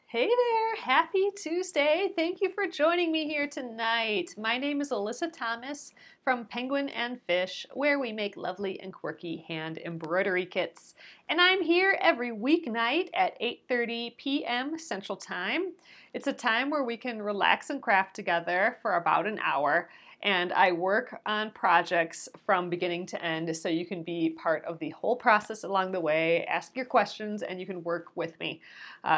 Hey there, happy Tuesday. Thank you for joining me here tonight. My name is Alyssa Thomas from Penguin and Fish, where we make lovely and quirky hand embroidery kits. And I'm here every weeknight at 8:30 p.m. Central Time. It's a time where we can relax and craft together for about an hour. And I work on projects from beginning to end so you can be part of the whole process along the way, ask your questions, and you can work with me.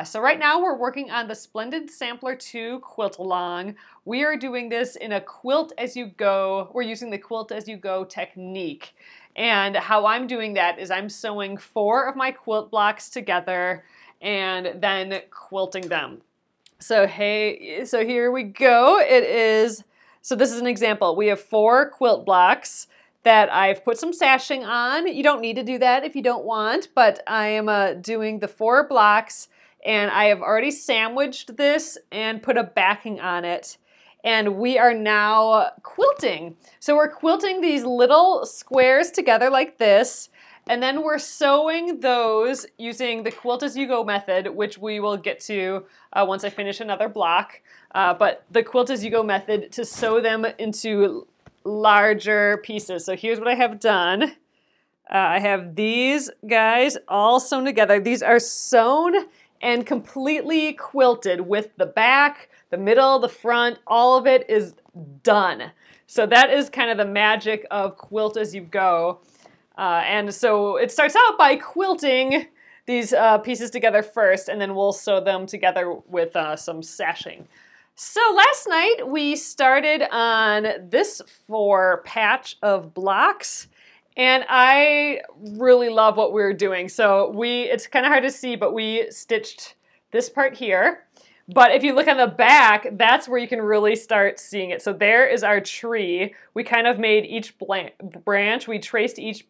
So right now we're working on the Splendid Sampler 2 quilt along. We are doing this in a quilt as you go. We're using the quilt as you go technique. And how I'm doing that is I'm sewing 4 of my quilt blocks together and then quilting them. So here we go. So this is an example. We have 4 quilt blocks that I've put some sashing on. You don't need to do that if you don't want, but I am doing the 4 blocks, and I have already sandwiched this and put a backing on it. And we are now quilting. So we're quilting these little squares together like this, and then we're sewing those using the Quilt As You Go method, which we will get to once I finish another block. But the Quilt As You Go method to sew them into larger pieces. So here's what I have done. I have these guys all sewn together. These are sewn and completely quilted with the back, the middle, the front, all of it is done. So that is kind of the magic of Quilt As You Go. And so it starts out by quilting these pieces together first, and then we'll sew them together with some sashing. So last night we started on this 4 patch of blocks, and I really love what we're doing. So it's kind of hard to see, but we stitched this part here. But if you look on the back, that's where you can really start seeing it. So there is our tree. We kind of made each branch, we traced each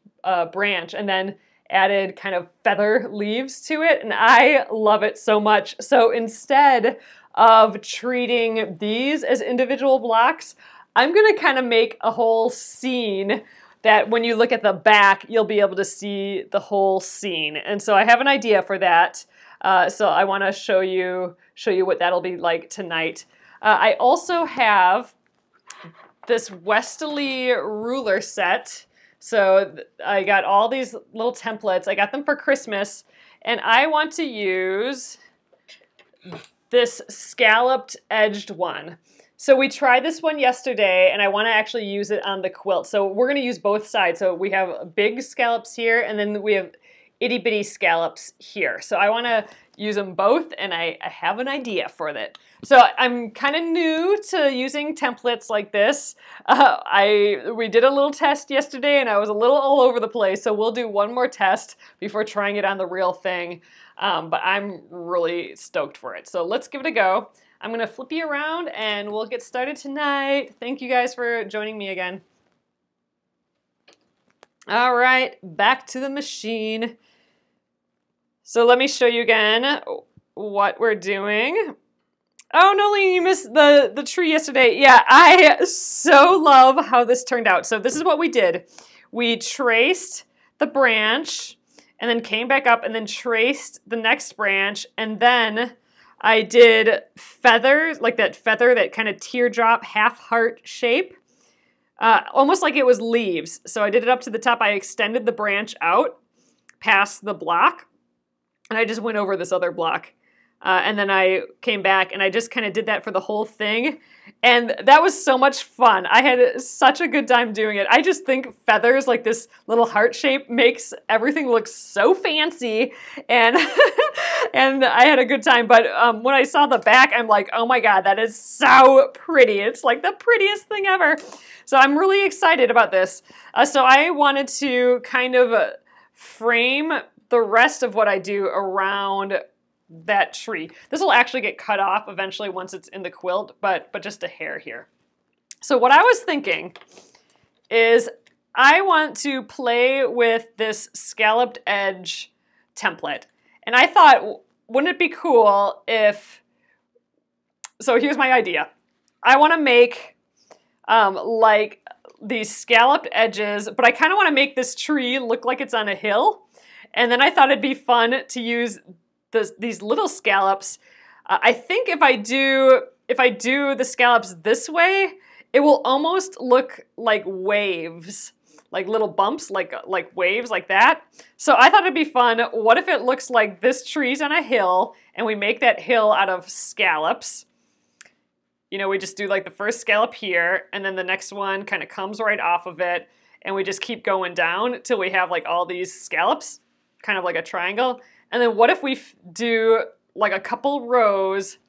branch and then added kind of feather leaves to it, and I love it so much. So instead of treating these as individual blocks, I'm gonna kind of make a whole scene that when you look at the back, you'll be able to see the whole scene. And so I have an idea for that. So I want to show you what that'll be like tonight. I also have this Westerly ruler set. So I got all these little templates. I got them for Christmas, and I want to use this scalloped edged one. So we tried this one yesterday, and I want to actually use it on the quilt. So we're going to use both sides. So we have big scallops here, and then we have itty bitty scallops here. So I want to use them both, and I have an idea for that. So I'm kind of new to using templates like this. We did a little test yesterday, and I was a little all over the place. So we'll do one more test before trying it on the real thing. But I'm really stoked for it. So let's give it a go. I'm going to flip you around, and we'll get started tonight. Thank you guys for joining me again. All right, back to the machine. So let me show you again what we're doing. Oh, Nolene, you missed the tree yesterday. Yeah, I so love how this turned out. So this is what we did. We traced the branch and then came back up and then traced the next branch. And then I did feathers, like that feather, that kind of teardrop half heart shape. Almost like it was leaves. So I did it up to the top. I extended the branch out past the block, and I just went over this other block. And then I came back, and I just kind of did that for the whole thing. And that was so much fun. I had such a good time doing it. I just think feathers, like this little heart shape, makes everything look so fancy. And, and I had a good time. But when I saw the back, I'm like, oh my God, that is so pretty. It's like the prettiest thing ever. So I'm really excited about this. So I wanted to kind of frame the rest of what I do around that tree. This will actually get cut off eventually once it's in the quilt, but just a hair here. So what I was thinking is I want to play with this scalloped edge template. And I thought, wouldn't it be cool if, so here's my idea. I want to make like these scalloped edges, but I kind of want to make this tree look like it's on a hill. And then I thought it'd be fun to use these little scallops I think if I do the scallops this way, it will almost look like waves, like little bumps, like waves like that. So I thought it'd be fun. What if it looks like this tree's on a hill and we make that hill out of scallops? You know, we just do like the first scallop here, and then the next one kind of comes right off of it, and we just keep going down till we have like all these scallops, kind of like a triangle. And then what if we do like a couple rows,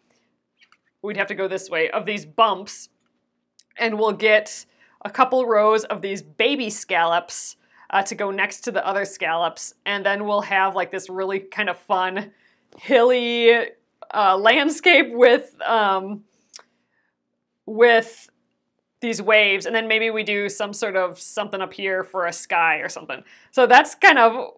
we'd have to go this way, of these bumps, and we'll get a couple rows of these baby scallops to go next to the other scallops, and then we'll have like this really kind of fun hilly landscape with these waves, and then maybe we do some sort of something up here for a sky or something. So that's kind of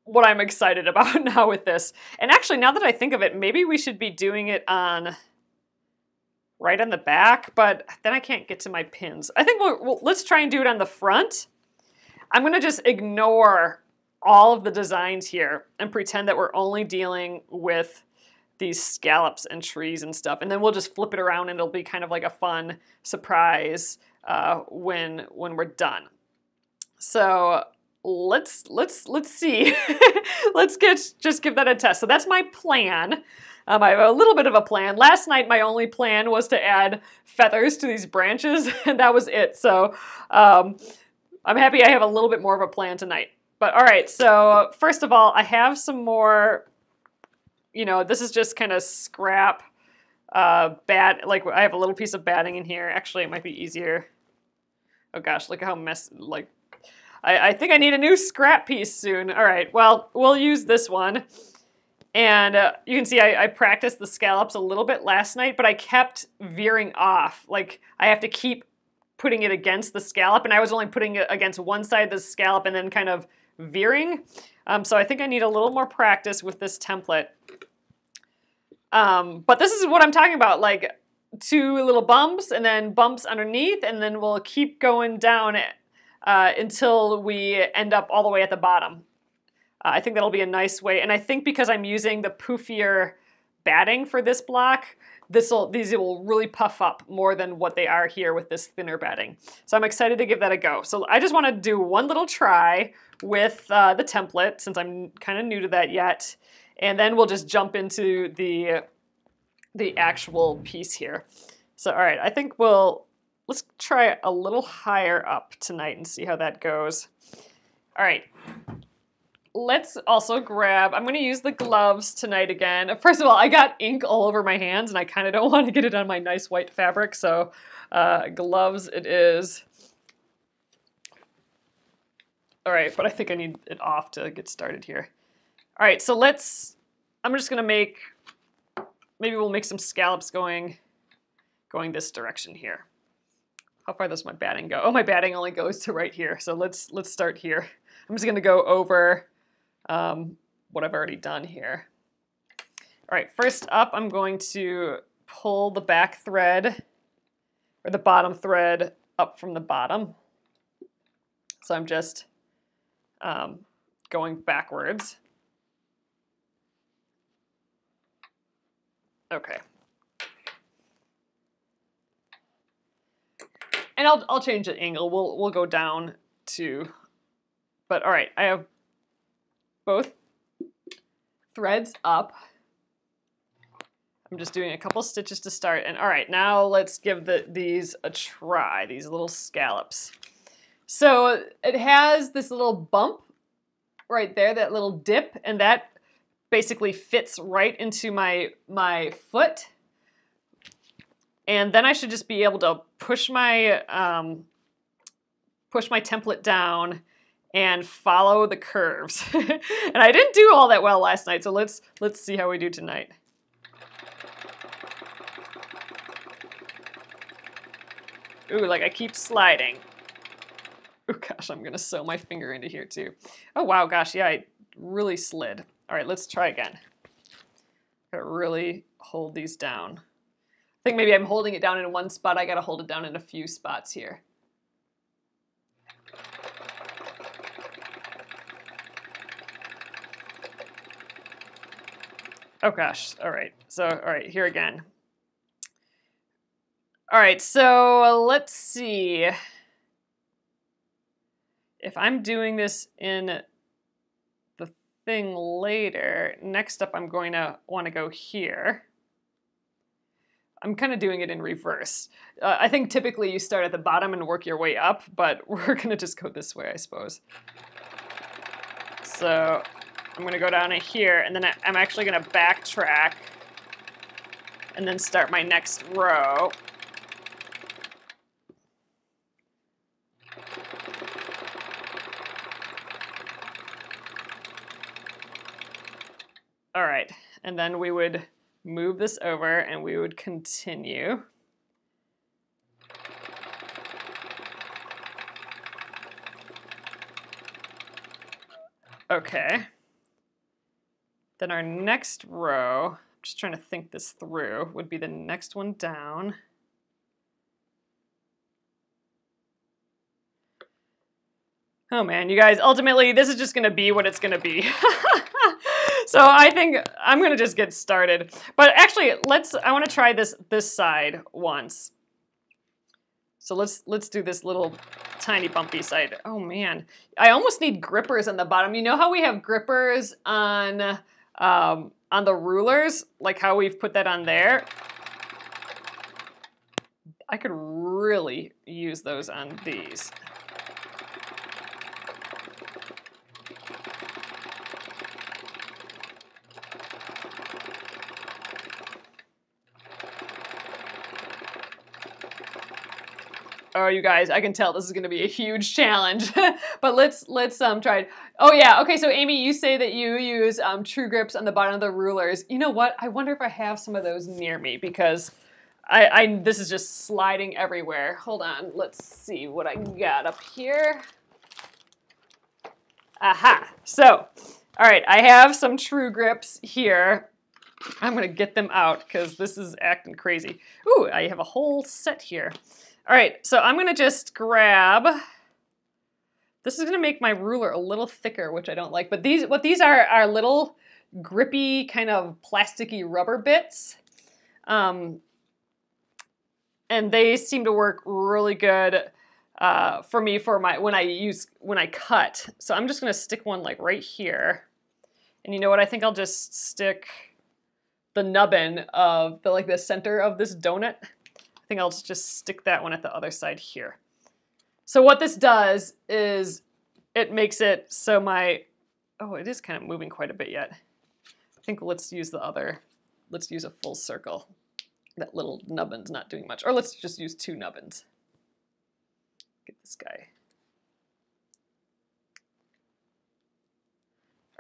what I'm excited about now with this. And actually, now that I think of it, maybe we should be doing it on right on the back, but then I can't get to my pins. I think let's try and do it on the front. I'm gonna just ignore all of the designs here and pretend that we're only dealing with these scallops and trees and stuff, and then we'll just flip it around and it'll be kind of like a fun surprise when we're done. So let's see. Let's just give that a test. So that's my plan. I have a little bit of a plan. Last night my only plan was to add feathers to these branches, and that was it. So I'm happy I have a little bit more of a plan tonight. But all right, so first of all, I have some more. You know, this is just kind of scrap like I have a little piece of batting in here. Actually, it might be easier. Oh gosh, look at how like, I think I need a new scrap piece soon. All right, well, we'll use this one. And you can see I practiced the scallops a little bit last night, but I kept veering off. Like, I have to keep putting it against the scallop, and I was only putting it against one side of the scallop and then kind of veering. So I think I need a little more practice with this template. But this is what I'm talking about, like 2 little bumps and then bumps underneath, and then we'll keep going down until we end up all the way at the bottom. I think that'll be a nice way, and I think because I'm using the poofier batting for this block, these will really puff up more than what they are here with this thinner batting. So I'm excited to give that a go. So I just want to do one little try with the template, since I'm kind of new to that yet. And then we'll just jump into the actual piece here. So, all right, I think let's try a little higher up tonight and see how that goes. All right, let's also grab, I'm gonna use the gloves tonight again. First of all, I got ink all over my hands and I kind of don't want to get it on my nice white fabric, so gloves it is. All right, but I think I need it off to get started here. All right, so I'm just gonna maybe we'll make some scallops going this direction here. How far does my batting go? Oh, my batting only goes to right here. So let's start here. I'm just gonna go over what I've already done here. All right, first up, I'm going to pull the back thread or the bottom thread up from the bottom. So I'm just going backwards. Okay. And I'll change the angle. We'll go down to, but all right, I have both threads up. I'm just doing a couple stitches to start. And all right, now let's give these a try, these little scallops. So it has this little bump right there, that little dip, and that basically fits right into my foot. And then I should just be able to push my template down and follow the curves. And I didn't do all that well last night, so let's see how we do tonight. Ooh, like I keep sliding. Oh gosh, I'm gonna sew my finger into here too. Oh wow, gosh, yeah, I really slid. All right, let's try again. Gotta really hold these down. I think maybe I'm holding it down in one spot. I gotta hold it down in a few spots here. Oh gosh, all right. So, all right, here again. All right, so let's see. If I'm doing this in the thing later, next up I'm going to want to go here. I'm kind of doing it in reverse. I think typically you start at the bottom and work your way up, but we're going to just go this way, I suppose. So I'm going to go down to here, and then I'm actually going to backtrack and then start my next row. All right, and then we would move this over and we would continue. Okay. Then our next row, I'm just trying to think this through, would be the next one down. Oh man, you guys, ultimately this is just gonna be what it's gonna be. So I think I'm gonna just get started. But actually, I wanna try this side once. So let's do this little tiny bumpy side. Oh man, I almost need grippers on the bottom. You know how we have grippers on the rulers, like how we've put that on there? I could really use those on these. Oh, you guys, I can tell this is going to be a huge challenge, but let's try it. Oh yeah, okay, so Amy, you say that you use true grips on the bottom of the rulers. You know what? I wonder if I have some of those near me, because this is just sliding everywhere. Hold on, let's see what I got up here. Aha, so, all right, I have some true grips here. I'm going to get them out because this is acting crazy. Ooh, I have a whole set here. All right, so I'm gonna just grab, this is gonna make my ruler a little thicker, which I don't like, but what these are little grippy kind of plasticky rubber bits. And they seem to work really good for me when I cut. So I'm just gonna stick one like right here. And you know what, I think I'll just stick the nubbin of the center of this donut. I think I'll just stick that one at the other side here. So what this does is it makes it so oh, it is kind of moving quite a bit yet. I think let's use a full circle. That little nubbin's not doing much. Or let's just use two nubbins. Get this guy.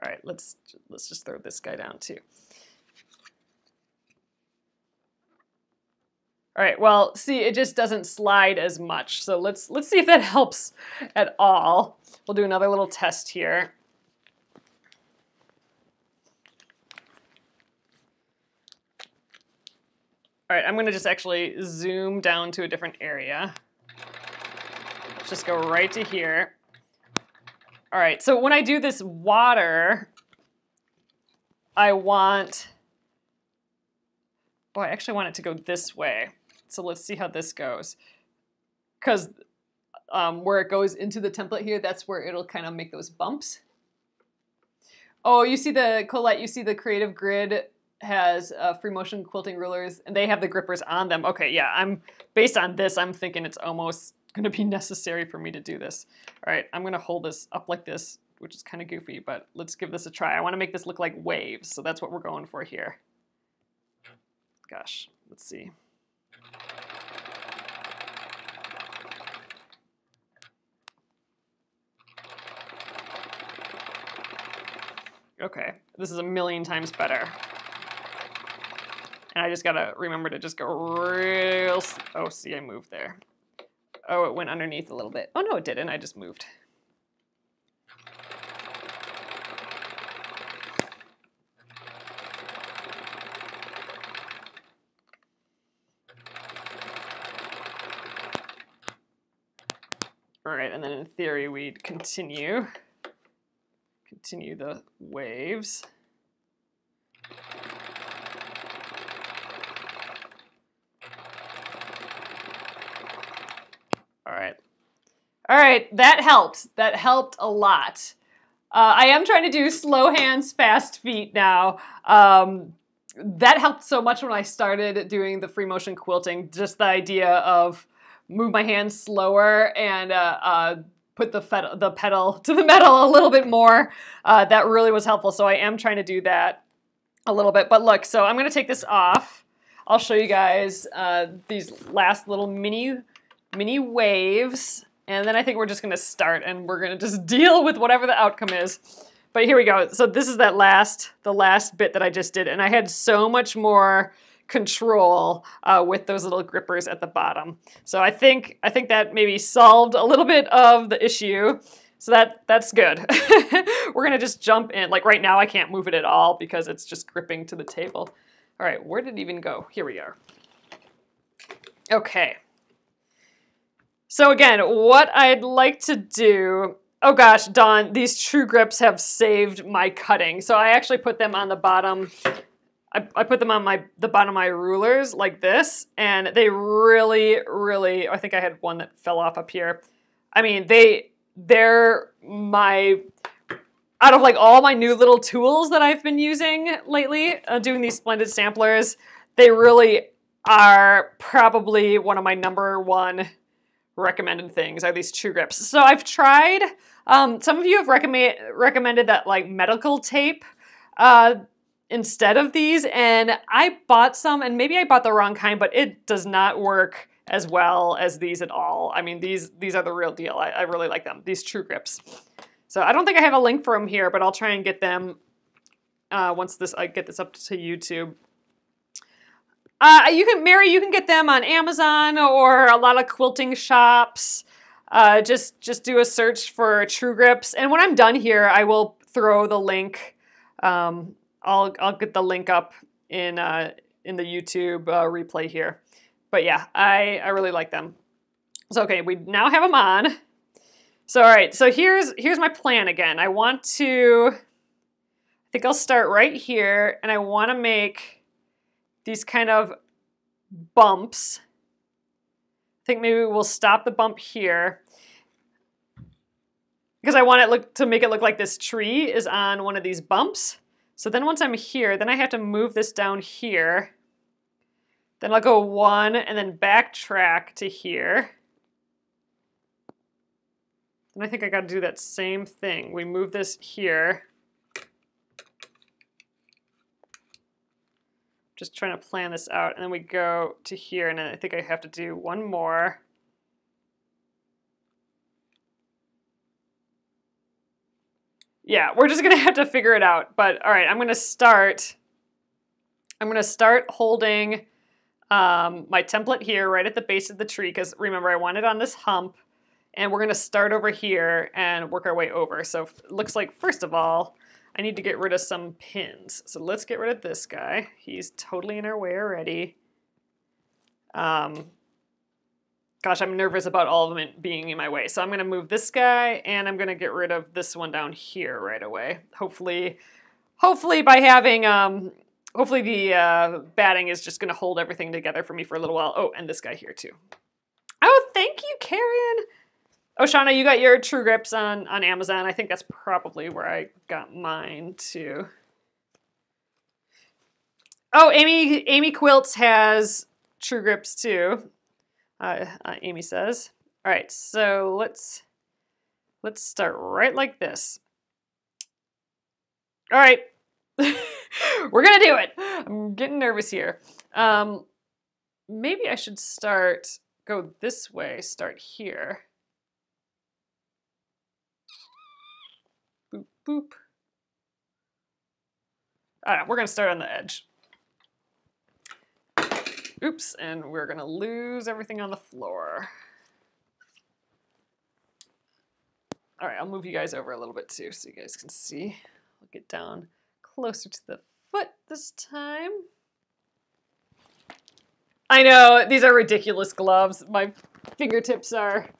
All right, let's just throw this guy down too. All right, well, see, it just doesn't slide as much. So let's see if that helps at all. We'll do another little test here. All right, I'm gonna just actually zoom down to a different area. Let's just go right to here. All right, so when I do this water, I actually want it to go this way. So let's see how this goes. Because where it goes into the template here, that's where it'll kind of make those bumps. Oh, you see Colette, you see the Creative Grid has free motion quilting rulers, and they have the grippers on them. Okay, yeah, based on this, I'm thinking it's almost gonna be necessary for me to do this. All right, I'm gonna hold this up like this, which is kind of goofy, but let's give this a try. I wanna make this look like waves, so that's what we're going for here. Gosh, let's see. Okay, this is a million times better. And I just gotta remember to just go real, oh, see, I moved there. Oh, it went underneath a little bit. Oh no, it didn't, I just moved. All right, and then in theory, we'd continue the waves. All right, that helped. That helped a lot. I am trying to do slow hands, fast feet now. That helped so much when I started doing the free motion quilting. Just the idea of move my hands slower and put the pedal to the metal a little bit more. That really was helpful. So I am trying to do that a little bit. But look, so I'm going to take this off. I'll show you guys these last little mini waves. And then I think we're just going to start and we're going to just deal with whatever the outcome is. But here we go. So this is the last bit that I just did. And I had so much more control with those little grippers at the bottom. So I think that maybe solved a little bit of the issue. So that's good. We're going to just jump in. Like right now I can't move it at all because it's just gripping to the table. All right, where did it even go? Here we are. Okay. So again, what I'd like to do, oh gosh, Dawn, these true grips have saved my cutting. So I actually put them on the bottom, I put them on the bottom of my rulers like this, and they really, I think I had one that fell off up here. I mean, they're my, out of like all my new little tools that I've been using lately, doing these Splendid Samplers, they really are probably one of my #1 recommended things are these true grips. So I've tried, some of you have recommended that like medical tape instead of these, and I bought some, and maybe I bought the wrong kind, but it does not work as well as these at all. I mean, these are the real deal. I really like them, these true grips. So I don't think I have a link for them here, but I'll try and get them once I get this up to YouTube. Mary, you can get them on Amazon or a lot of quilting shops. Just do a search for true grips. And when I'm done here, I will throw the link. I'll get the link up in the YouTube replay here. But yeah, I really like them. So okay, we now have them on. So all right, so here's my plan again. I think I'll start right here, and I want to make these kind of bumps. I think maybe we'll stop the bump here because I want it to make it look like this tree is on one of these bumps. So then once I'm here, then I have to move this down here. Then I'll go 1 and then backtrack to here. And I think I got to do that same thing. We move this here. Just trying to plan this out, and then we go to here, and then I think I have to do one more. Yeah, we're just gonna have to figure it out. But all right, I'm gonna start holding my template here right at the base of the tree, because remember I want it on this hump, and we're gonna start over here and work our way over. So it looks like first of all, I need to get rid of some pins. So let's get rid of this guy. He's totally in our way already. Gosh, I'm nervous about all of them being in my way. So I'm gonna move this guy, and I'm gonna get rid of this one down here right away. Hopefully by having, hopefully the batting is just gonna hold everything together for me for a little while. Oh, and this guy here too. Oh, thank you, Karen. Oh, Shauna, you got your true grips on Amazon. I think that's probably where I got mine too. Oh, Amy Quilts has true grips too. Amy says. All right, so let's start right like this. All right, we're gonna do it. I'm getting nervous here. Maybe I should go this way. Start here. Boop, boop. All right, we're gonna start on the edge. Oops, and we're gonna lose everything on the floor. All right, I'll move you guys over a little bit too so you guys can see. I'll get down closer to the foot this time. I know, these are ridiculous gloves. My fingertips are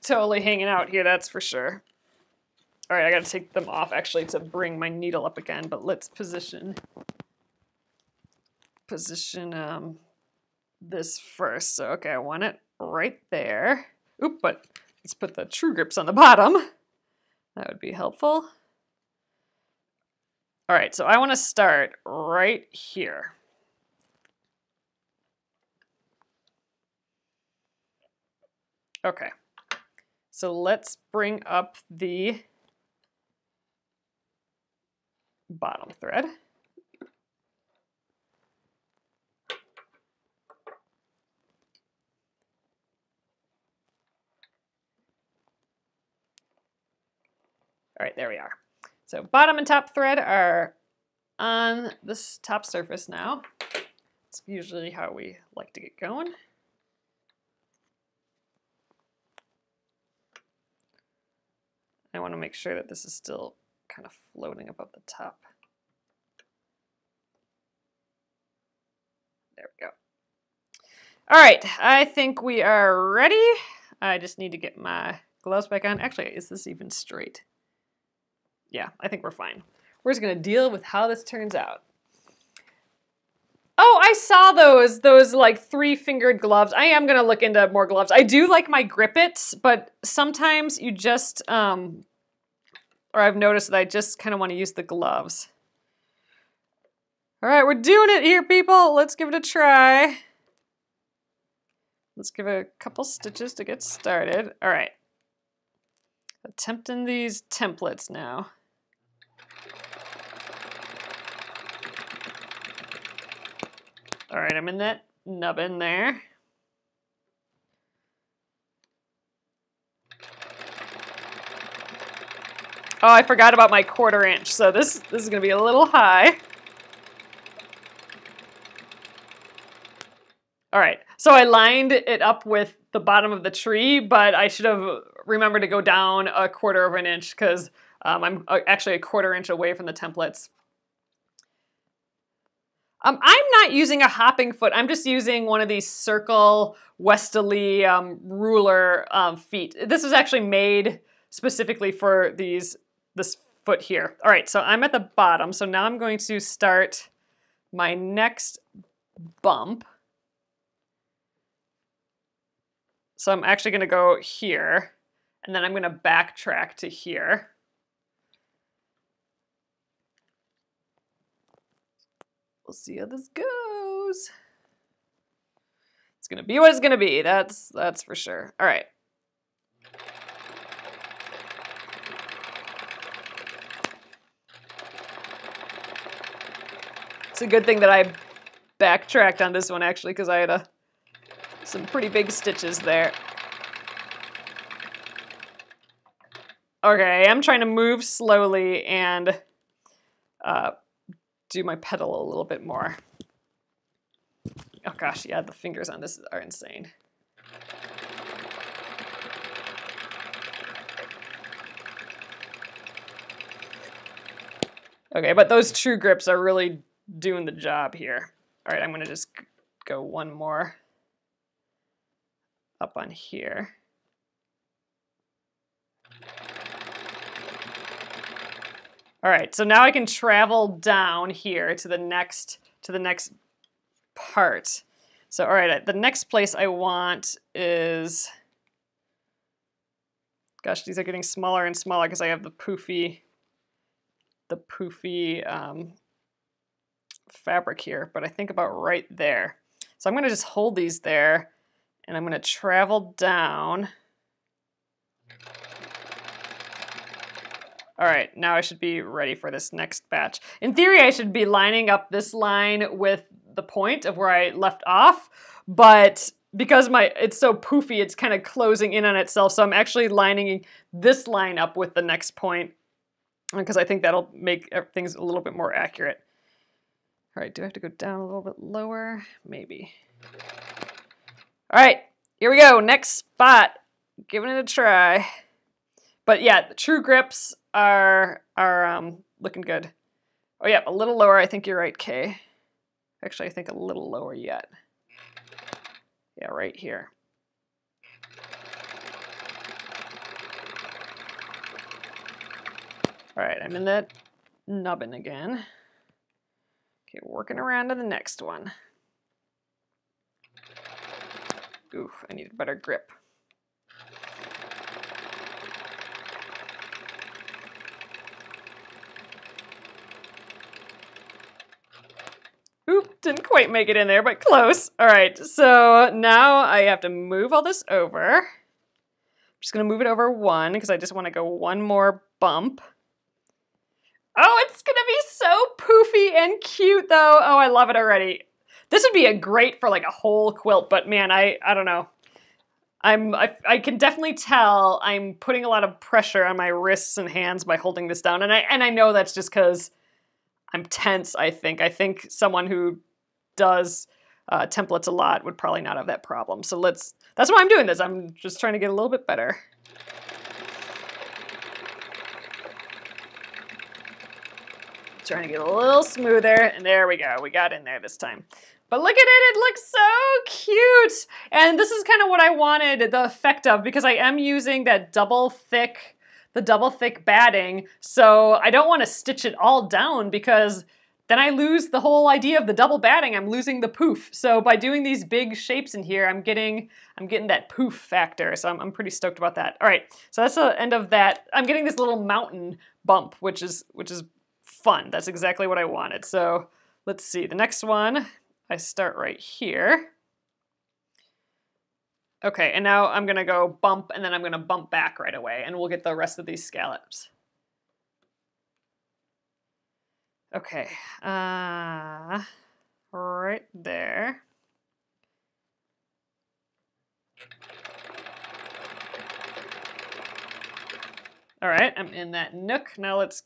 totally hanging out here, that's for sure. All right, I gotta take them off actually to bring my needle up again, but let's position this first. So, okay, I want it right there. Oop, but let's put the true grips on the bottom. That would be helpful. All right, so I want to start right here. Okay, so let's bring up the bottom thread. All right, there we are. So bottom and top thread are on this top surface now. It's usually how we like to get going. I want to make sure that this is still kind of floating above the top. There we go. All right, I think we are ready. I just need to get my gloves back on. Actually, is this even straight? Yeah, I think we're fine. We're just gonna deal with how this turns out. Oh, I saw those like 3-fingered gloves. I am gonna look into more gloves. I do like my Grip-Its, but sometimes you just, or I've noticed that I just kind of want to use the gloves. All right, we're doing it here, people. Let's give it a try. Let's give it a couple stitches to get started. All right. Attempting these templates now. All right, I'm in that nubbin there. Oh, I forgot about my 1/4 inch, so this is gonna be a little high. All right, so I lined it up with the bottom of the tree, but I should have remembered to go down 1/4 inch because I'm actually a 1/4 inch away from the templates. I'm not using a hopping foot. I'm just using one of these circle westerly ruler feet. This was actually made specifically for this foot here. All right, so I'm at the bottom. So now I'm going to start my next bump. So I'm actually going to go here, and then I'm going to backtrack to here. We'll see how this goes. It's gonna be what it's gonna be. That's for sure. All right. It's a good thing that I backtracked on this one actually, because I had some pretty big stitches there. Okay, I'm trying to move slowly and do my pedal a little bit more. Oh gosh, yeah, the fingers on this are insane. Okay, but those true grips are really doing the job here. All right, I'm gonna just go one more up on here. All right, so now I can travel down here to the next part. So all right, the next place I want is, gosh, these are getting smaller and smaller because I have the poofy fabric here, but I think about right there. So I'm gonna just hold these there and I'm gonna travel down. All right, now I should be ready for this next batch. In theory, I should be lining up this line with the point of where I left off, but because it's so poofy, it's kind of closing in on itself, so I'm actually lining this line up with the next point because I think that'll make things a little bit more accurate. All right, do I have to go down a little bit lower? Maybe. All right, here we go, next spot. Giving it a try. But yeah, the true grips are looking good. Oh yeah, a little lower. I think you're right, Kay. Actually, I think a little lower yet. Yeah, right here. All right, I'm in that nubbin again. Okay, working around to the next one. Ooh, I need a better grip. quite make it in there, but close. All right, so now I have to move all this over. I'm just gonna move it over one because I just wanna go one more bump. Oh, it's gonna be so poofy and cute though. Oh, I love it already. This would be a great for like a whole quilt, but man, I don't know. I can definitely tell I'm putting a lot of pressure on my wrists and hands by holding this down, and I know that's just because I'm tense. I think someone who does templates a lot would probably not have that problem. So that's why I'm doing this. I'm just trying to get a little bit better. Trying to get a little smoother, and there we go. We got in there this time. But look at it, it looks so cute. And this is kind of what I wanted the effect of, because I am using that double thick batting. So I don't want to stitch it all down because then I lose the whole idea of the double batting. I'm losing the poof. So by doing these big shapes in here, I'm getting that poof factor. So I'm pretty stoked about that. All right, so that's the end of that. I'm getting this little mountain bump, which is fun. That's exactly what I wanted. So let's see, the next one, I start right here. Okay, and now I'm gonna go bump, and then I'm gonna bump back right away, and we'll get the rest of these scallops. Okay, right there. All right, I'm in that nook. Now let's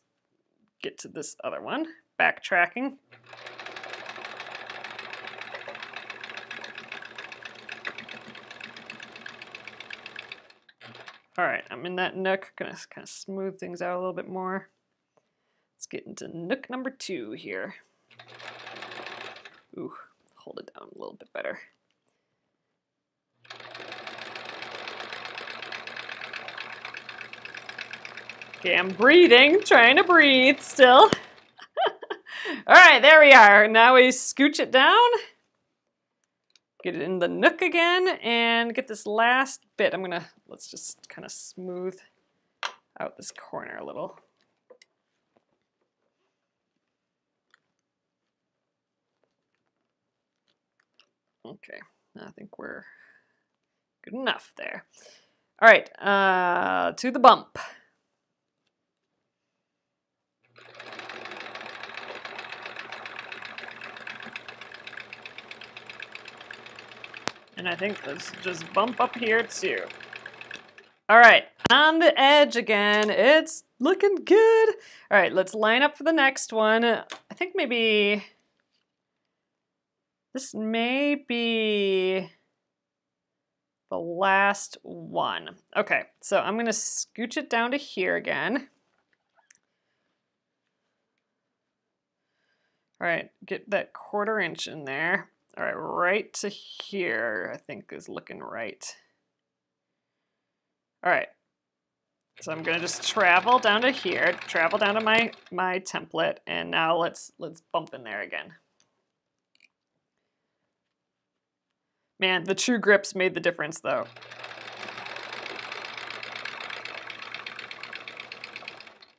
get to this other one, backtracking. All right, I'm in that nook. Gonna kind of smooth things out a little bit more. Let's get into nook number 2 here. Ooh, hold it down a little bit better. Okay, I'm breathing, trying to breathe still. All right, there we are. Now we scooch it down, get it in the nook again, and get this last bit. Let's just kind of smooth out this corner a little. Okay, I think we're good enough there. All right, to the bump. And I think let's just bump up here too. All right, on the edge again. It's looking good. All right, let's line up for the next one. I think maybe this may be the last one. Okay, so I'm gonna scooch it down to here again. All right, get that 1/4 inch in there. All right, right to here, I think is looking right. All right, so I'm gonna just travel down to here, travel down to my template, and now let's bump in there again. Man, the true grips made the difference though.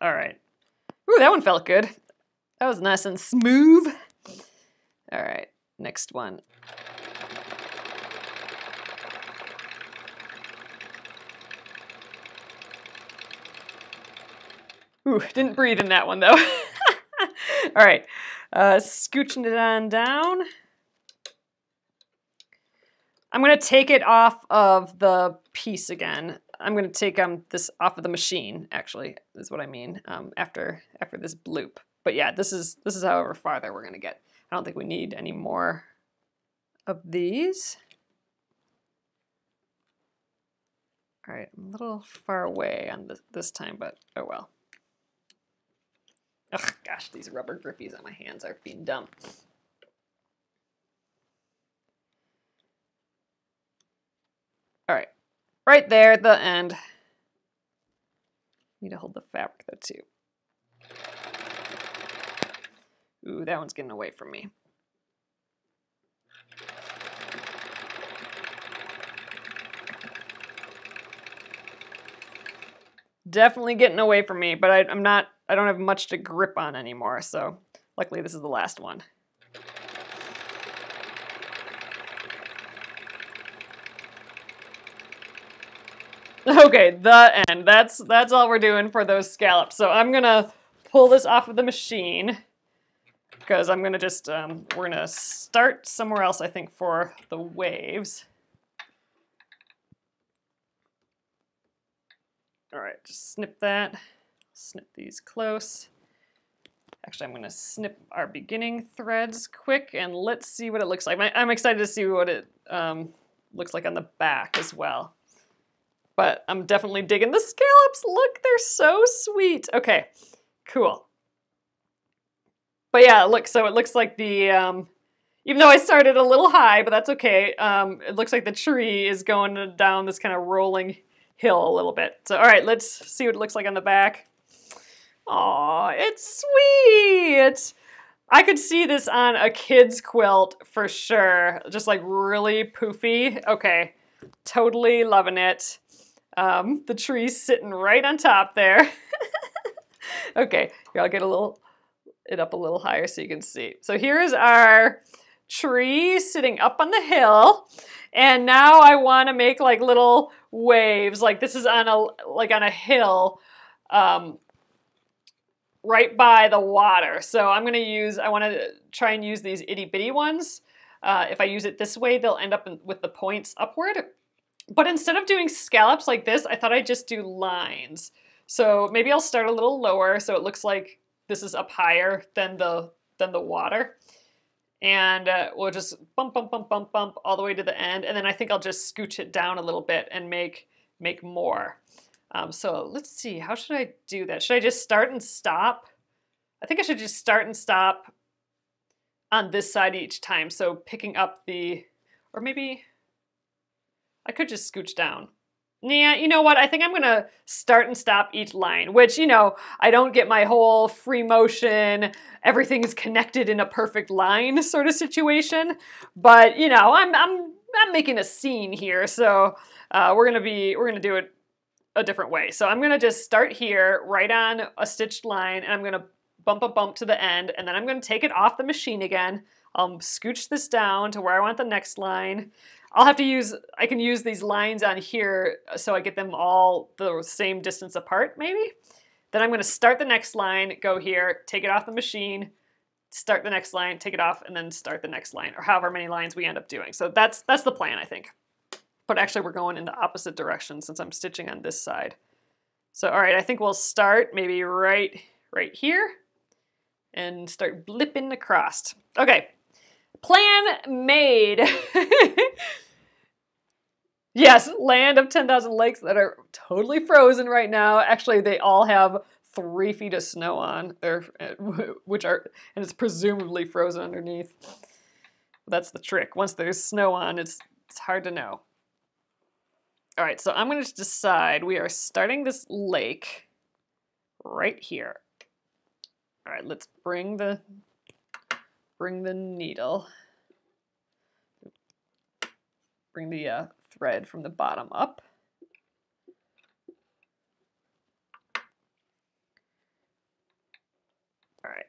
All right. Ooh, that one felt good. That was nice and smooth. All right, next one. Ooh, didn't breathe in that one though. All right, scooching it on down. I'm gonna take it off of the piece again. I'm gonna take this off of the machine, actually, is what I mean, after this bloop. But yeah, this is however farther we're gonna get. I don't think we need any more of these. All right, I'm a little far away on this time, but oh well. Ugh, gosh, these rubber grippies on my hands are being dumb. All right, right there at the end. Need to hold the fabric though too. Ooh, that one's getting away from me. Definitely getting away from me, but I don't have much to grip on anymore, so luckily this is the last one. Okay, the end. That's all we're doing for those scallops. So I'm gonna pull this off of the machine because I'm gonna just, we're gonna start somewhere else, I think, for the waves. All right, just snip that. Snip these close. Actually, I'm going to snip our beginning threads quick, and let's see what it looks like. I'm excited to see what it looks like on the back as well. But I'm definitely digging the scallops. Look, they're so sweet. Okay, cool. But yeah, look, so it looks like the, even though I started a little high, but that's okay. It looks like the tree is going down this kind of rolling hill a little bit. So, all right, let's see what it looks like on the back. Aw, it's sweet. I could see this on a kid's quilt for sure. Just like really poofy. Okay, totally loving it. The tree's sitting right on top there. Okay, here I'll get it up a little higher so you can see. So here is our tree sitting up on the hill. And now I want to make like little waves. Like this is on a hill. Right by the water. So I want to try and use these itty bitty ones. If I use it this way, they'll end up with the points upward. But instead of doing scallops like this, I thought I'd just do lines. So maybe I'll start a little lower so it looks like this is up higher than the water. And we'll just bump, bump, bump, bump, bump all the way to the end. And then I think I'll just scooch it down a little bit and make more. So let's see, how should I do that? Should I just start and stop? I think I should just start and stop on this side each time. So picking up or maybe I could just scooch down. Yeah, you know what? I think I'm gonna start and stop each line, which, I don't get my whole free motion, everything's connected in a perfect line sort of situation. But, I'm making a scene here. So we're gonna do it a different way. So I'm gonna just start here right on a stitched line and I'm gonna bump to the end and then I'm gonna take it off the machine again. I'll scooch this down to where I want the next line. I can use these lines on here so I get them all the same distance apart maybe. Then I'm gonna start the next line, go here, take it off the machine, start the next line, take it off, and then start the next line, or however many lines we end up doing. So that's the plan, I think. But actually we're going in the opposite direction since I'm stitching on this side. So all right, I think we'll start maybe right here and start blipping across. Okay, plan made. Yes, land of 10,000 lakes that are totally frozen right now. Actually, they all have 3 feet of snow on, and it's presumably frozen underneath. That's the trick. Once there's snow on, it's hard to know. All right, so I'm going to decide we are starting this lake right here. All right, let's bring the needle. Bring the thread from the bottom up. All right,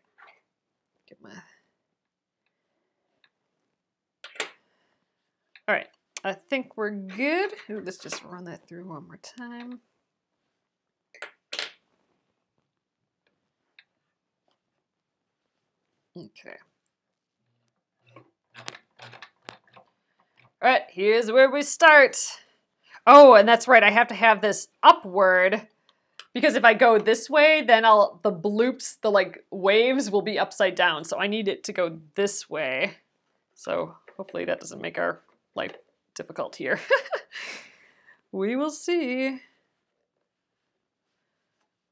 all right, I think we're good. Ooh, let's just run that through one more time. Okay. All right, here's where we start. Oh, and that's right, I have to have this upward because if I go this way, then the bloops, the waves will be upside down. So I need it to go this way. So hopefully that doesn't make our life difficult here. We will see.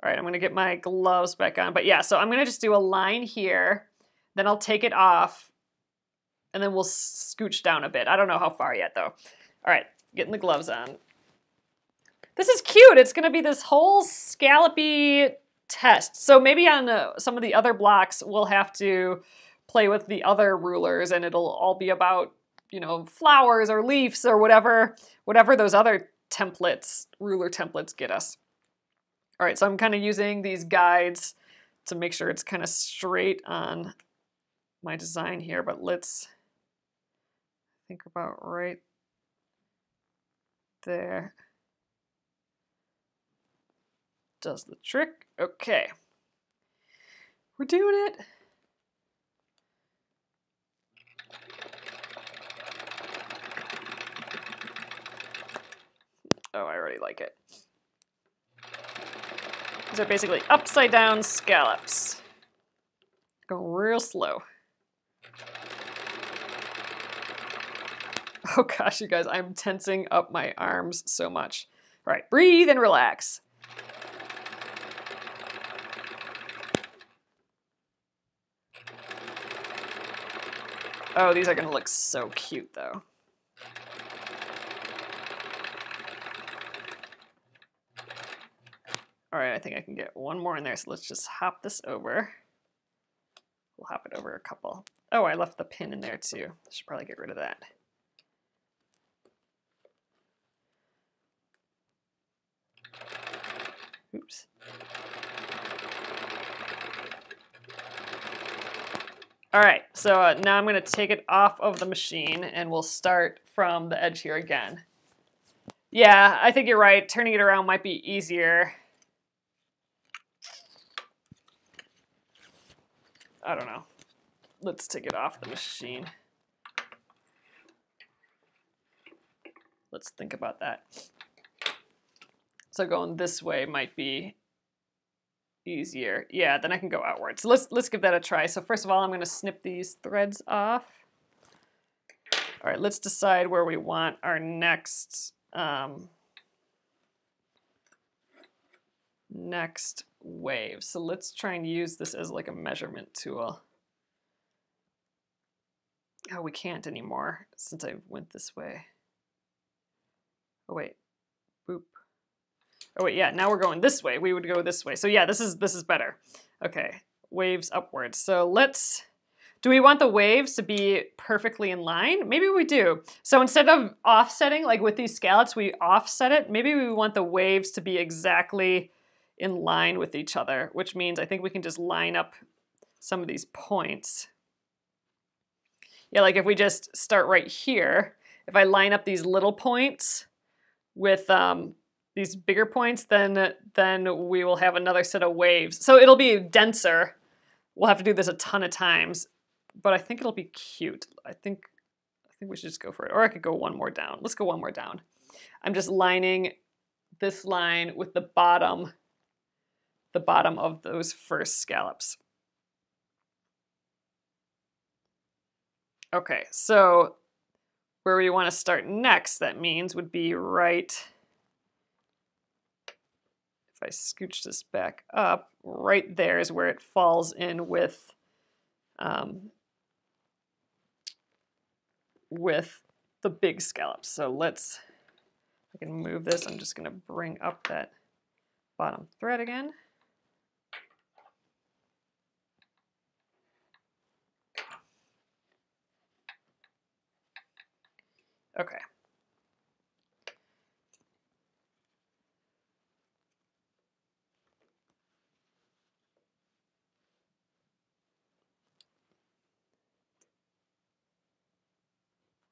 All right, I'm gonna get my gloves back on. But yeah, so I'm gonna just do a line here, then I'll take it off, and then we'll scooch down a bit. I don't know how far yet though. All right, getting the gloves on. This is cute. It's gonna be this whole scallopy test. So maybe on some of the other blocks, we'll have to play with the other rulers and it'll all be about, flowers or leaves or whatever those other templates, ruler templates get us. All right, so I'm kind of using these guides to make sure it's kind of straight on my design here, but let's think about right there. does the trick. Okay. We're doing it. Oh, I already like it. These are basically upside down scallops. Go real slow. Oh gosh, you guys, I'm tensing up my arms so much. All right, breathe and relax. Oh, these are gonna look so cute though. All right, I think I can get one more in there, so let's just hop this over. We'll hop it over a couple. Oh, I left the pin in there too. I should probably get rid of that. Oops. All right, so now I'm gonna take it off of the machine and we'll start from the edge here again. Yeah, I think you're right. Turning it around might be easier. I don't know. Let's take it off the machine. Let's think about that. So going this way might be easier. Yeah, then I can go outwards. So let's give that a try. So first of all, I'm going to snip these threads off. All right, let's decide where we want our next next wave. So let's try and use this as like a measurement tool. Oh, we can't anymore since I went this way. Oh wait, boop. Oh wait, yeah, now we're going this way. We would go this way. So yeah, this is better. Okay, waves upwards. So let's, do we want the waves to be perfectly in line? Maybe we do. So instead of offsetting, like with these scallops, we offset it. Maybe we want the waves to be exactly in line with each other, which means I think we can just line up some of these points. Yeah, like if we just start right here, if I line up these little points with these bigger points, then we will have another set of waves. So it'll be denser. We'll have to do this a ton of times, but I think it'll be cute. I think we should just go for it. Or I could go one more down. Let's go one more down. I'm just lining this line with the bottom of those first scallops. Okay, so where we want to start next, that means would be right, if I scooch this back up, right there is where it falls in with the big scallops. So let's, I can move this. I'm just going to bring up that bottom thread again. Okay.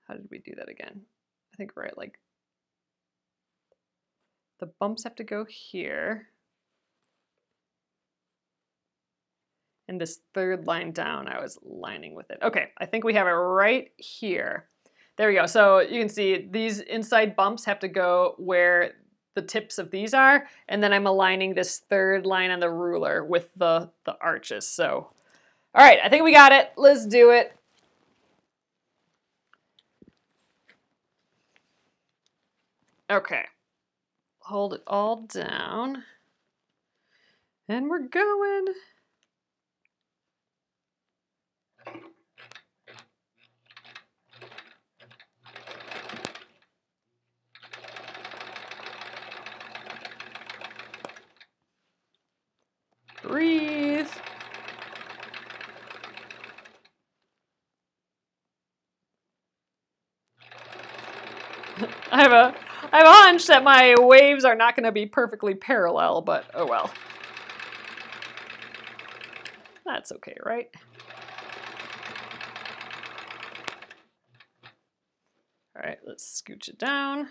How did we do that again? I think we're at like, the bumps have to go here. And this third line down, I was lining with it. Okay, I think we have it right here. There we go. So you can see these inside bumps have to go where the tips of these are, and then I'm aligning this third line on the ruler with the arches. So, all right, I think we got it. Let's do it. Okay, hold it all down, and we're going. Breathe. I have a hunch that my waves are not going to be perfectly parallel, but oh well. That's okay, right? All right, let's scooch it down.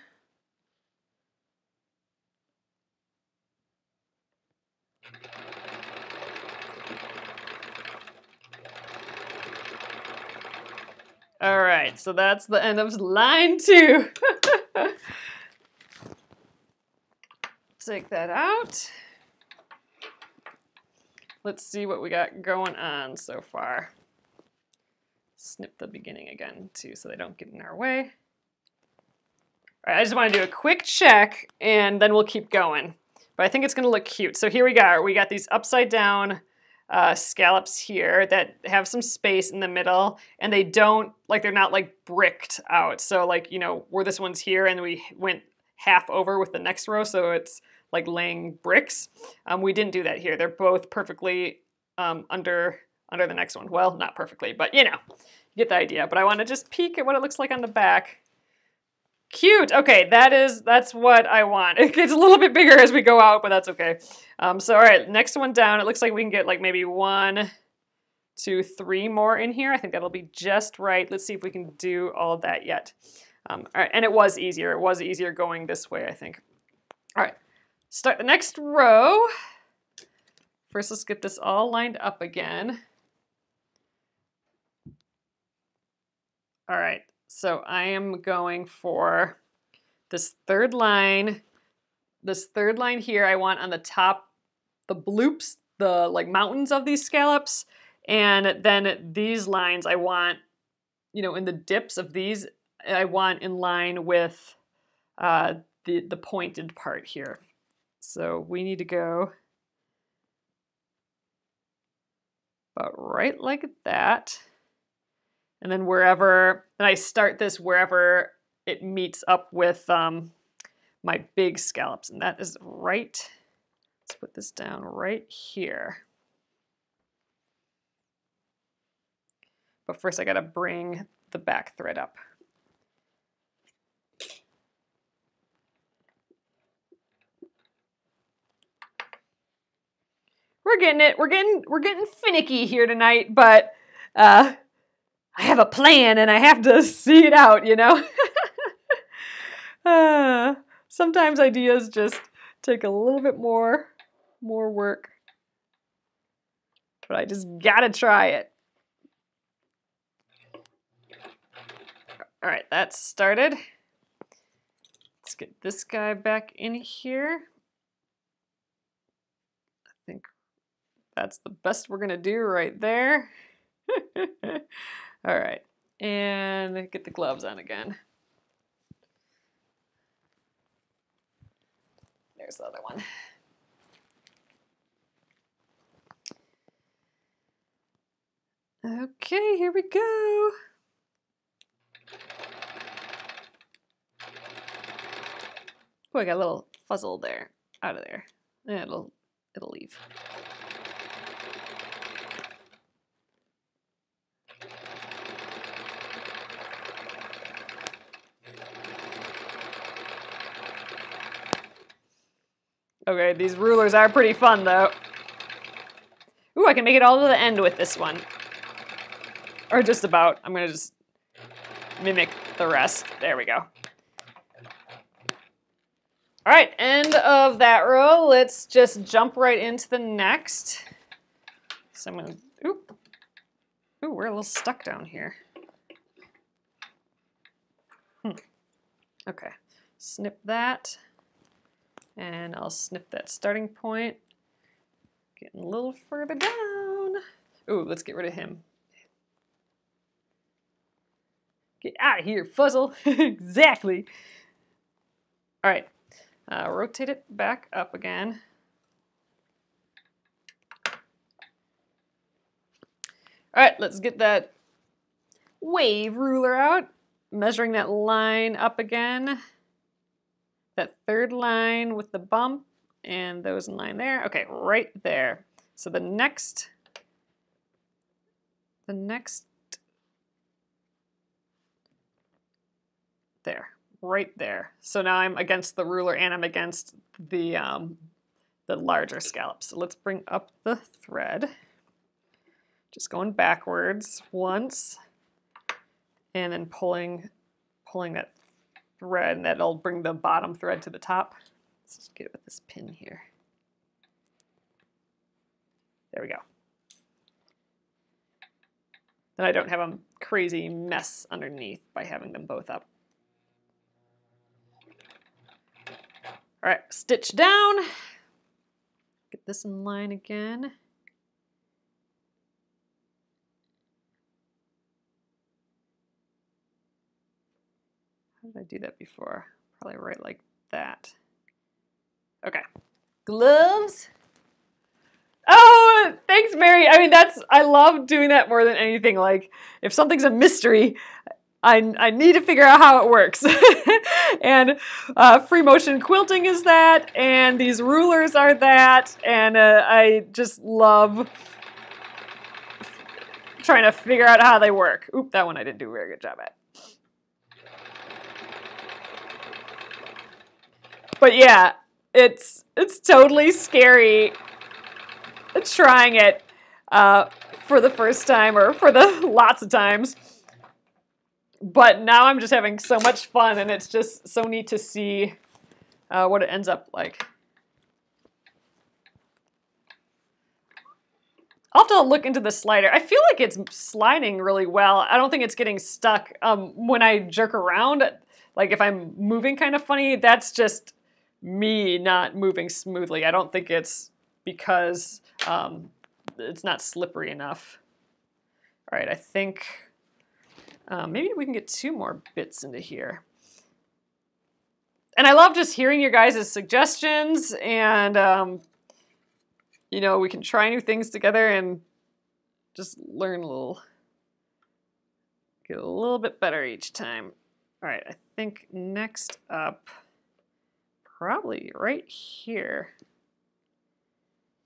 All right, so that's the end of line 2. Take that out. Let's see what we got going on so far. Snip the beginning again too so they don't get in our way. All right, I just want to do a quick check and then we'll keep going. But I think it's going to look cute. So here we go. We got these upside down scallops here that have some space in the middle, and they don't, like, they're not like bricked out. So like, you know, where this one's here and we went half over with the next row, so it's like laying bricks. We didn't do that here. They're both perfectly under the next one. Well, not perfectly, but you know, you get the idea. But I want to just peek at what it looks like on the back. Cute. Okay, that's what I want. It gets a little bit bigger as we go out, but that's okay. So all right, next one down. It looks like we can get like maybe 1, 2, 3 more in here. I think that'll be just right. Let's see if we can do all of that yet. All right, and it was easier. It was easier going this way, I think. All right, start the next row. First, let's get this all lined up again. All right, so I am going for this third line. This third line here I want on the top, the bloops, the like mountains of these scallops. And then these lines I want, you know, in the dips of these, I want in line with the pointed part here. So we need to go about right like that. And then wherever, and I start this wherever it meets up with my big scallops. And that is right, let's put this down right here. But first I gotta bring the back thread up. We're getting it. We're getting finicky here tonight, but I have a plan and I have to see it out, you know? Sometimes ideas just take a little bit more work, but I just gotta try it. All right, that's started. Let's get this guy back in here. I think that's the best we're gonna do right there. All right, and get the gloves on again. There's the other one. Okay, here we go. Oh, I got a little fuzzle there, out of there. Yeah, it'll leave. Okay, these rulers are pretty fun though. Ooh, I can make it all to the end with this one. Or just about. I'm gonna just mimic the rest. There we go. All right, end of that row. Let's just jump right into the next. So I'm gonna, ooh, we're a little stuck down here. Okay, snip that. And I'll snip that starting point. Getting a little further down. Ooh, let's get rid of him. Get out of here, fuzzle. Exactly. All right, rotate it back up again. All right, let's get that wave ruler out. Measuring that line up again. That third line with the bump and those in line there. Okay, right there. So the next, there, right there. So now I'm against the ruler and I'm against the larger scallop. So let's bring up the thread. Just going backwards once and then pulling that thread, and that'll bring the bottom thread to the top. Let's just get it with this pin here. There we go. then I don't have a crazy mess underneath by having them both up. All right, stitch down. Get this in line again. How did I do that before? Probably right like that. Okay. Gloves. Oh, thanks, Mary. I mean, I love doing that more than anything. Like, if something's a mystery, I need to figure out how it works. And free motion quilting is that, and these rulers are that, and I just love trying to figure out how they work. Oop, that one I didn't do a very good job at. But yeah, it's totally scary trying it for the first time or for the lots of times. But now I'm just having so much fun, and it's just so neat to see what it ends up like. I'll have to look into the slider. I feel like it's sliding really well. I don't think it's getting stuck when I jerk around. Like if I'm moving kind of funny, that's just me not moving smoothly. I don't think it's because it's not slippery enough. All right, I think maybe we can get 2 more bits into here. And I love just hearing your guys' suggestions, and you know, we can try new things together and just learn get a little bit better each time. All right, I think next up, probably right here.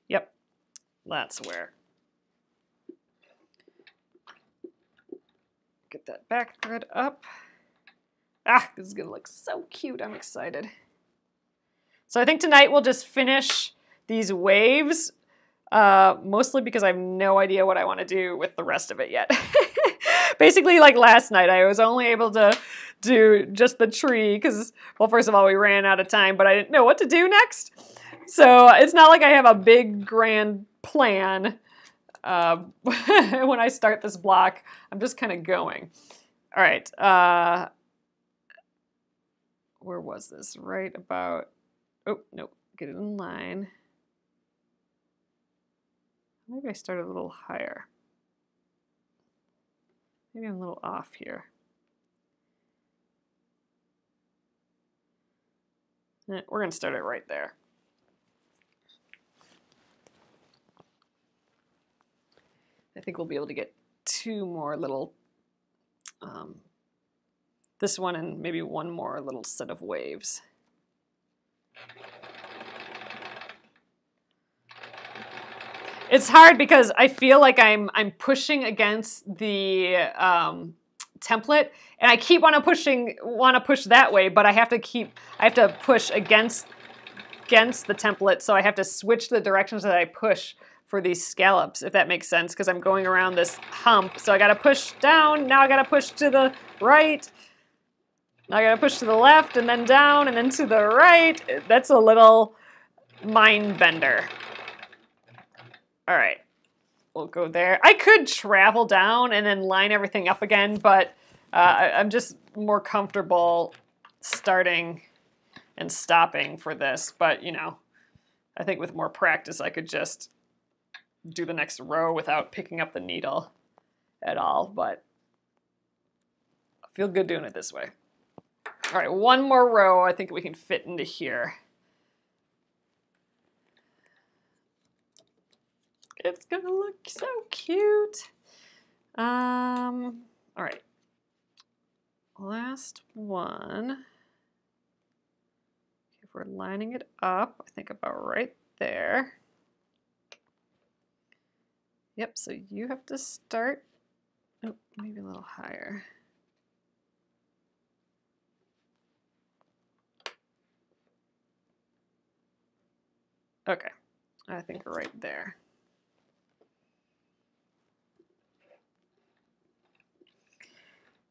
Yep, that's where. Get that back thread up. Ah, this is gonna look so cute. I'm excited. So I think tonight we'll just finish these waves, mostly because I have no idea what I want to do with the rest of it yet. Basically, like last night, I was only able to do just the tree because, well, first of all, we ran out of time, but I didn't know what to do next. So it's not like I have a big grand plan when I start this block. I'm just kind of going. All right. Where was this? Right about, oh, nope, get it in line. Maybe I started a little higher. Maybe I'm a little off here. We're going to start it right there. I think we'll be able to get 2 more little, this one and maybe 1 more little set of waves. It's hard because I feel like I'm pushing against the template, and I keep want to push that way, but I have to push against the template, so I have to switch the directions that I push for these scallops, if that makes sense, because I'm going around this hump. So I got to push down, now I got to push to the right, now I got to push to the left, and then down, and then to the right. That's a little mind bender. All right, we'll go there. I could travel down and then line everything up again, but I'm just more comfortable starting and stopping for this. But, you know, I think with more practice, I could just do the next row without picking up the needle at all. But I feel good doing it this way. All right, 1 more row I think we can fit into here. It's gonna look so cute. All right, last one. If we're lining it up, I think about right there. Yep, so you have to start, oh, maybe a little higher. Okay, I think right there.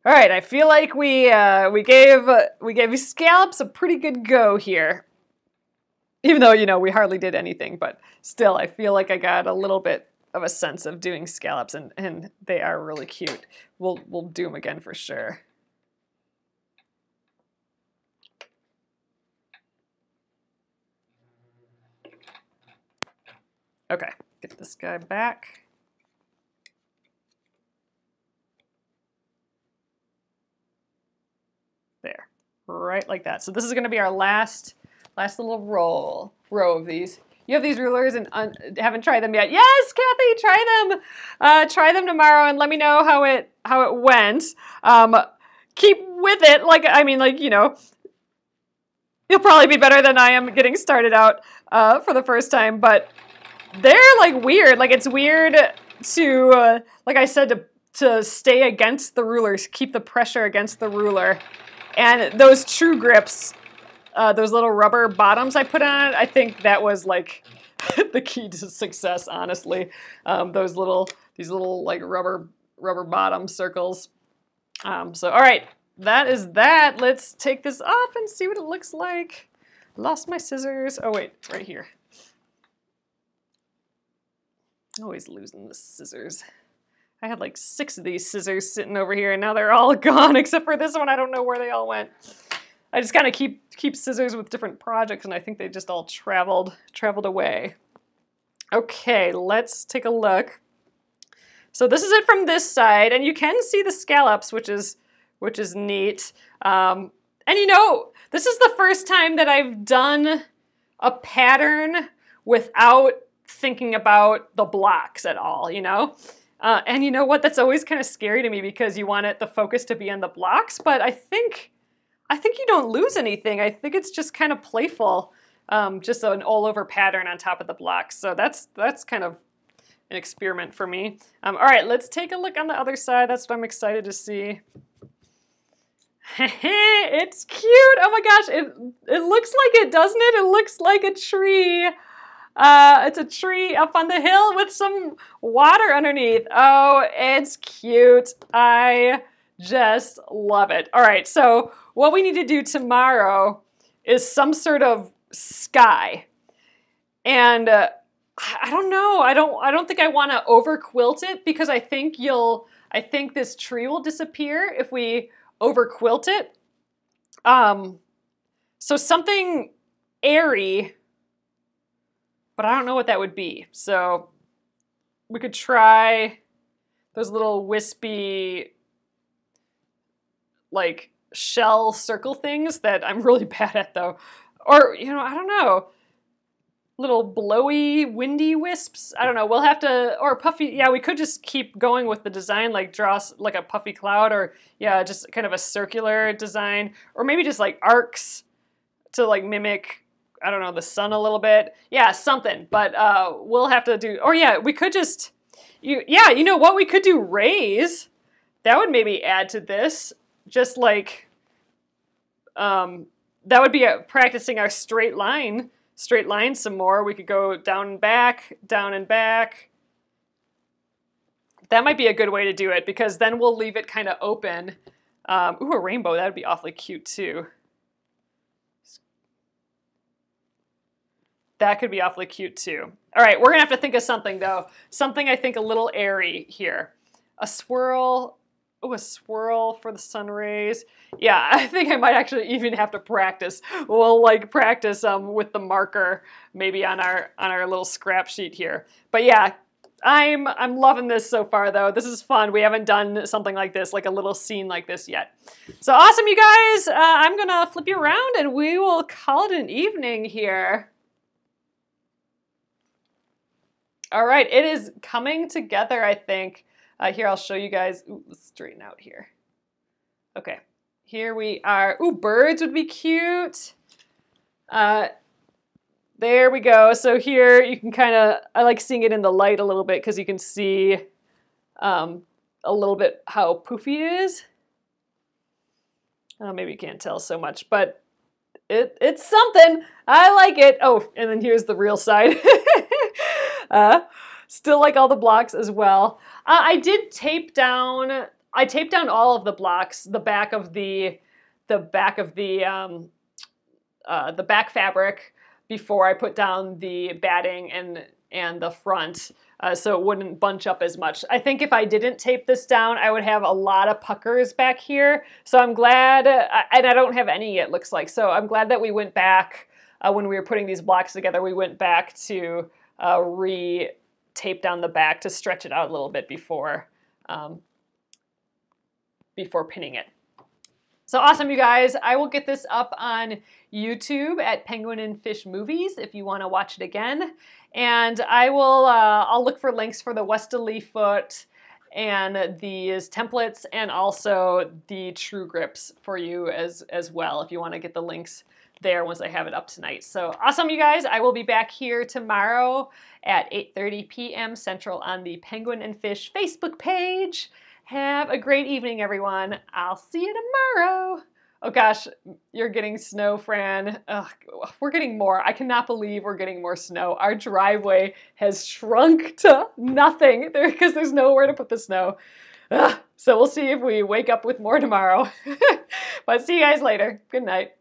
All right, I feel like we gave scallops a pretty good go here. Even though, you know, we hardly did anything, but still, I feel like I got a little bit of a sense of doing scallops, and they are really cute. We'll do them again for sure. Okay, get this guy back. There, right like that. So this is going to be our last little row of these. You have these rulers and haven't tried them yet. Yes, Kathy, try them. Try them tomorrow and let me know how it went. Keep with it. Like, I mean, like, you know, you'll probably be better than I am getting started out for the first time, but they're like weird. Like, it's weird to, like I said, to stay against the rulers, keep the pressure against the ruler. And those true grips, those little rubber bottoms I put on it, I think that was like the key to success, honestly. These little like rubber bottom circles. So all right, that is that. Let's take this off and see what it looks like. Lost my scissors. Oh wait, it's right here. Always losing the scissors. I had like 6 of these scissors sitting over here and now they're all gone except for this one. I don't know where they all went. I just kind of keep scissors with different projects and I think they just all traveled away. Okay, let's take a look. So this is it from this side and you can see the scallops, which is neat. And you know, this is the first time that I've done a pattern without thinking about the blocks at all, you know? And you know what? That's always kind of scary to me because you want the focus to be on the blocks, but I think you don't lose anything. I think it's just kind of playful, just an all-over pattern on top of the blocks. So that's kind of an experiment for me. All right, let's take a look on the other side. That's what I'm excited to see. It's cute. Oh my gosh, it looks like it, doesn't it? It looks like a tree. It's a tree up on the hill with some water underneath. Oh, it's cute. I just love it. All right, so what we need to do tomorrow is some sort of sky. And I don't know. I don't think I want to over quilt it because I think this tree will disappear if we over quilt it. So something airy, but I don't know what that would be. So we could try those little wispy, like shell circle things that I'm really bad at though. Or, you know, I don't know. Little blowy, windy wisps. I don't know. We'll have to, or puffy. Yeah, we could just keep going with the design, like draw like a puffy cloud or yeah, just kind of a circular design. Or maybe just like arcs to like mimic, I don't know, the sun a little bit. Yeah, something. But we'll have to do, or yeah, we could just, you know what? We could do rays. That would maybe add to this. Just like, that would be practicing our straight line some more. We could go down and back, down and back. That might be a good way to do it because then we'll leave it kind of open. Ooh, a rainbow, that would be awfully cute too. That could be awfully cute too. All right, we're gonna have to think of something though. Something I think a little airy here. A swirl. Oh, a swirl for the sun rays. Yeah, I think I might actually even have to practice. We'll like practice with the marker maybe on our little scrap sheet here. But yeah, I'm loving this so far though. This is fun. We haven't done something like this, like a little scene like this yet. So awesome, you guys. I'm gonna flip you around and we will call it an evening here. All right, it is coming together, I think. Here, I'll show you guys. Ooh, let's straighten out here. Okay, here we are. Ooh, birds would be cute. There we go. So here you can kind of, I like seeing it in the light a little bit because you can see a little bit how poofy it is. Maybe you can't tell so much, but it's something. I like it. Oh, and then here's the real side. Still like all the blocks as well. I did tape down. I taped down all of the blocks, the back of the back fabric before I put down the batting and the front so it wouldn't bunch up as much. I think if I didn't tape this down, I would have a lot of puckers back here. So I'm glad, and I don't have any, it looks like. So I'm glad that we went back when we were putting these blocks together, we went back to re-tape down the back to stretch it out a little bit before pinning it. So awesome, you guys. I will get this up on YouTube at Penguin and Fish Movies if you want to watch it again. And I will, I'll look for links for the Westerly foot and these templates and also the True Grips for you as well if you want to get the links there once I have it up tonight. So awesome, you guys. I will be back here tomorrow at 8:30 p.m. Central on the Penguin and Fish Facebook page. Have a great evening, everyone. I'll see you tomorrow. Oh gosh, you're getting snow, Fran. Ugh, we're getting more. I cannot believe we're getting more snow. Our driveway has shrunk to nothing because there's nowhere to put the snow. Ugh, so we'll see if we wake up with more tomorrow. But see you guys later. Good night.